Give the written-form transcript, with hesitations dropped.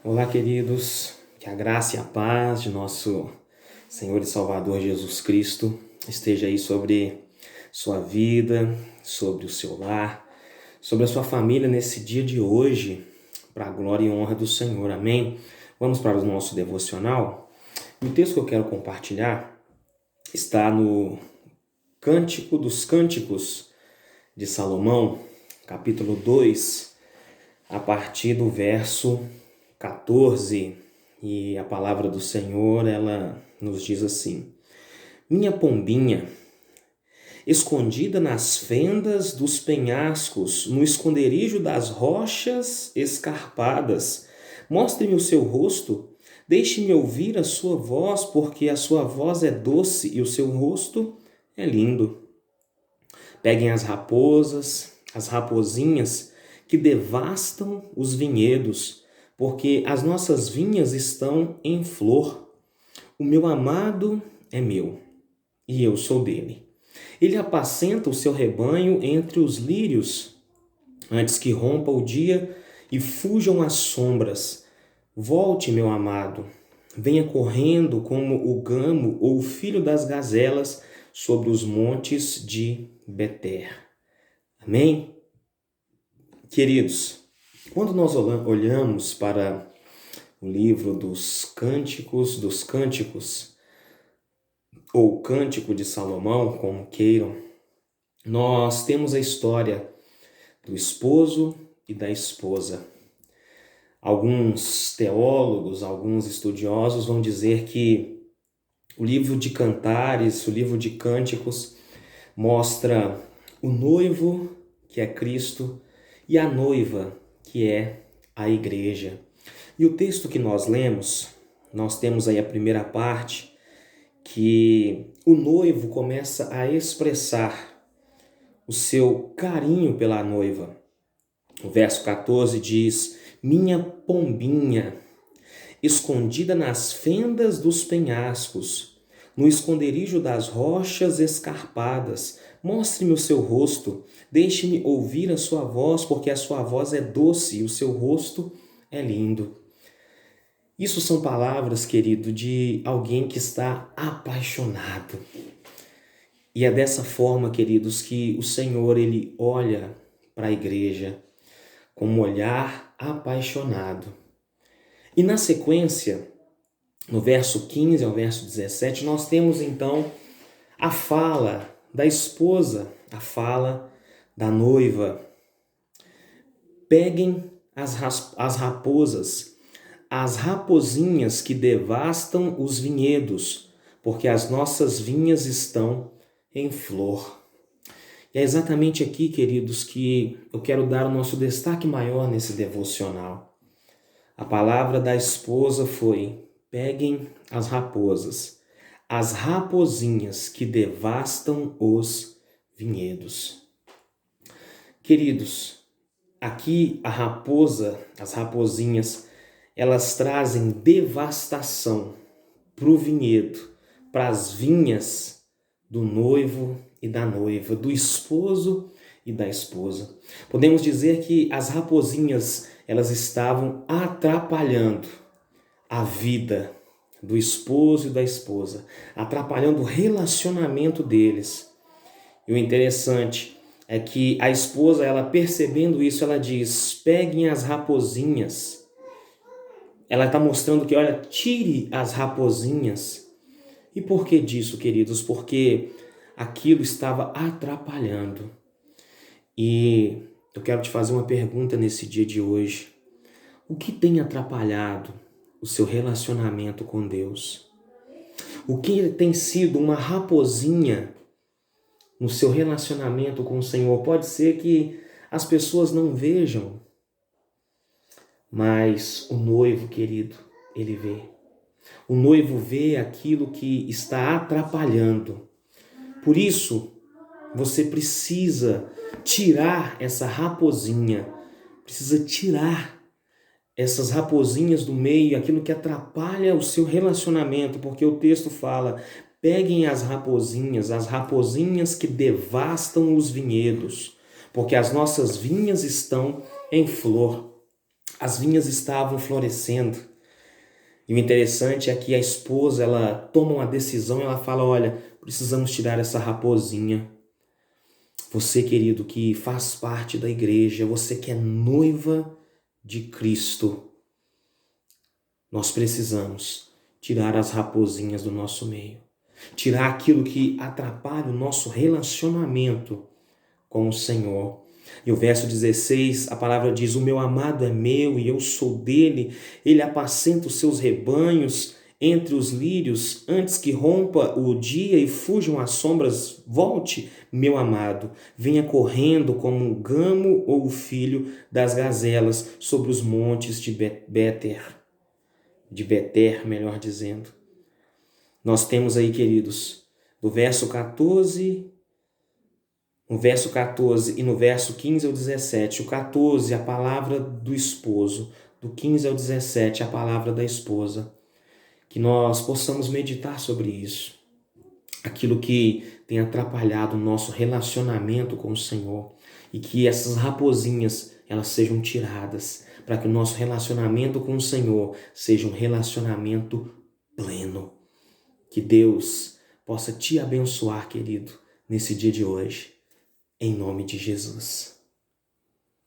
Olá, queridos, que a graça e a paz de nosso Senhor e Salvador Jesus Cristo esteja aí sobre sua vida, sobre o seu lar, sobre a sua família nesse dia de hoje, para a glória e honra do Senhor, amém? Vamos para o nosso devocional. E o texto que eu quero compartilhar está no Cântico dos Cânticos de Salomão, capítulo 2, a partir do verso 14, e a palavra do Senhor, ela nos diz assim: Minha pombinha, escondida nas fendas dos penhascos, no esconderijo das rochas escarpadas, mostre-me o seu rosto, deixe-me ouvir a sua voz, porque a sua voz é doce e o seu rosto é lindo. Peguem as raposas, as rapozinhas que devastam os vinhedos, porque as nossas vinhas estão em flor. O meu amado é meu, e eu sou dele. Ele apacenta o seu rebanho entre os lírios, antes que rompa o dia e fujam as sombras. Volte, meu amado, venha correndo como o gamo ou o filho das gazelas sobre os montes de Beter. Amém? Queridos, quando nós olhamos para o livro dos Cânticos, ou Cântico de Salomão, como queiram, nós temos a história do esposo e da esposa. Alguns teólogos, alguns estudiosos vão dizer que o livro de Cantares, o livro de Cânticos, mostra o noivo, que é Cristo, e a noiva, que é a igreja. E o texto que nós lemos, nós temos aí a primeira parte, que o noivo começa a expressar o seu carinho pela noiva. O verso 14 diz: Minha pombinha, escondida nas fendas dos penhascos, no esconderijo das rochas escarpadas, mostre-me o seu rosto, deixe-me ouvir a sua voz, porque a sua voz é doce e o seu rosto é lindo. Isso são palavras, querido, de alguém que está apaixonado. E é dessa forma, queridos, que o Senhor, ele olha para a igreja com um olhar apaixonado. E na sequência, no verso 15 ao verso 17, nós temos então a fala da esposa, a fala da noiva. Peguem as raposas, as rapozinhas que devastam os vinhedos, porque as nossas vinhas estão em flor. E é exatamente aqui, queridos, que eu quero dar o nosso destaque maior nesse devocional. A palavra da esposa foi: peguem as raposas, as rapozinhas que devastam os vinhedos. Queridos, aqui a raposa, as rapozinhas, elas trazem devastação para o vinhedo, para as vinhas do noivo e da noiva, do esposo e da esposa. Podemos dizer que as rapozinhas, elas estavam atrapalhando a vida do esposo e da esposa, atrapalhando o relacionamento deles. E o interessante é que a esposa, ela percebendo isso, ela diz: peguem as rapozinhas. Ela está mostrando que, olha, tire as rapozinhas. E por que disso, queridos? Porque aquilo estava atrapalhando. E eu quero te fazer uma pergunta nesse dia de hoje. O que tem atrapalhado o seu relacionamento com Deus? O que tem sido uma raposinha no seu relacionamento com o Senhor? Pode ser que as pessoas não vejam, mas o noivo, querido, ele vê. O noivo vê aquilo que está atrapalhando. Por isso, você precisa tirar essa raposinha, precisa tirar essas raposinhas do meio, aquilo que atrapalha o seu relacionamento, porque o texto fala: peguem as rapozinhas que devastam os vinhedos, porque as nossas vinhas estão em flor. As vinhas estavam florescendo. E o interessante é que a esposa, ela toma uma decisão, ela fala, olha, precisamos tirar essa raposinha. Você, querido, que faz parte da igreja, você que é noiva de Cristo, nós precisamos tirar as raposinhas do nosso meio. Tirar aquilo que atrapalha o nosso relacionamento com o Senhor. E o verso 16, a palavra diz, o meu amado é meu e eu sou dele, ele apacenta os seus rebanhos entre os lírios, antes que rompa o dia e fujam as sombras, volte, meu amado, venha correndo como o gamo ou o filho das gazelas sobre os montes de Beter, melhor dizendo. Nós temos aí, queridos, do verso 14... No verso 14 e no verso 15 ao 17, o 14, a palavra do esposo, do 15 ao 17, a palavra da esposa. Que nós possamos meditar sobre isso. Aquilo que tem atrapalhado o nosso relacionamento com o Senhor. E que essas raposinhas, elas sejam tiradas, para que o nosso relacionamento com o Senhor seja um relacionamento pleno. Que Deus possa te abençoar, querido, nesse dia de hoje. Em nome de Jesus.